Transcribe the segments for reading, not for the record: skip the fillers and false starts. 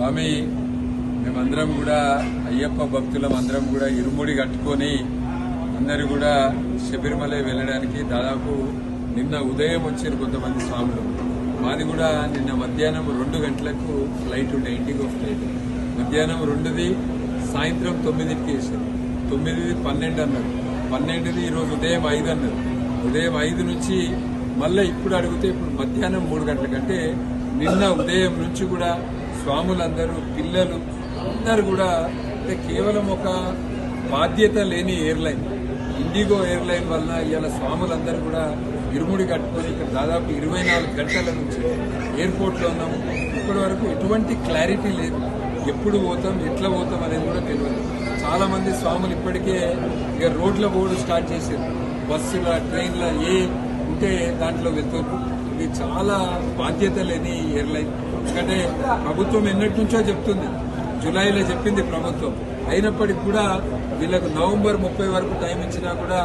స్వామి మేమందరం కూడా అయ్యప్ప భక్తులం అందరం కూడా ఇరుముడి కట్టుకొని అందరూ కూడా శబరిమల వెళ్ళడానికి దాదాపు నిన్న ఉదయం వచ్చారు కొంతమంది స్వాములు. మాది కూడా నిన్న మధ్యాహ్నం 2 గంటలకు ఫ్లైట్ ఉండే, ఇండిగో ఫ్లైట్. మధ్యాహ్నం 2ది, సాయంత్రం 9కి వేసారు. 9ది 12 అన్నారు, 12ది ఈరోజు ఉదయం 5 అన్నారు. ఉదయం 5 నుంచి మళ్ళీ ఇప్పుడు అడిగితే ఇప్పుడు మధ్యాహ్నం 3 గంటలకంటే నిన్న ఉదయం నుంచి కూడా స్వాములందరూ పిల్లలు అందరూ కూడా అంటే కేవలం ఒక బాధ్యత లేని ఎయిర్లైన్ ఇండిగో ఎయిర్లైన్ వలన ఇవాళ స్వాములందరూ కూడా ఇరుముడి కట్టుకొని ఇక్కడ దాదాపు 24 గంటల నుంచి ఎయిర్పోర్ట్లో ఉన్నాము. ఇప్పటి వరకు ఎటువంటి క్లారిటీ లేదు, ఎప్పుడు పోతాం ఎట్లా పోతాం అనేది కూడా తెలియదు. చాలా మంది స్వాములు ఇప్పటికే ఇక రోడ్ల బోర్డు స్టార్ట్ చేశారు, బస్సుల ట్రైన్ల ఏ ఉంటే దాంట్లో వెళ్తారు. ఇది చాలా బాధ్యత లేని ఎయిర్లైన్. ఎందుకంటే ప్రభుత్వం ఎన్నటి నుంచో చెప్తుంది, జూలైలో చెప్పింది ప్రభుత్వం. అయినప్పటికీ కూడా వీళ్ళకు నవంబర్ 30 వరకు టైం ఇచ్చినా కూడా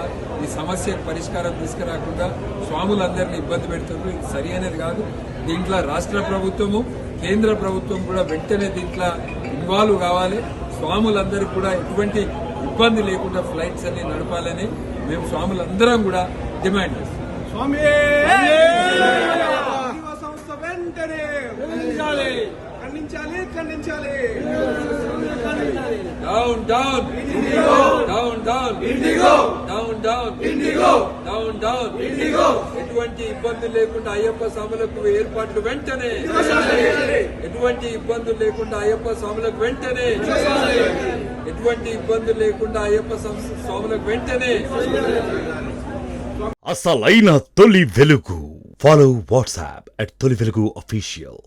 ఈ సమస్యకు పరిష్కారం తీసుకురాకుండా స్వాములందరినీ ఇబ్బంది పెడుతున్నారు. ఇది సరి అనేది కాదు. దీంట్లో రాష్ట్ర ప్రభుత్వము కేంద్ర ప్రభుత్వం కూడా వెంటనే దీంట్లో ఇన్వాల్వ్ కావాలి. స్వాములందరికీ కూడా ఎటువంటి ఇబ్బంది లేకుండా ఫ్లైట్స్ అన్ని నడపాలని మేము స్వాములందరం కూడా డిమాండ్ చేస్తాం. Down down down down down down down ఎటువంటి ఇబ్బందులు లేకుండా అయ్యప్ప స్వాములకు ఏర్పాట్లు వెంటనే, ఎటువంటి ఇబ్బందులు లేకుండా అయ్యప్ప స్వాములకు వెంటనే, ఎటువంటి ఇబ్బందులు లేకుండా అయ్యప్ప స్వాములకు వెంటనే. అసలైన తొలి వెలుగు. ఫాలో వాట్సాప్ @తొలి వెలుగు official.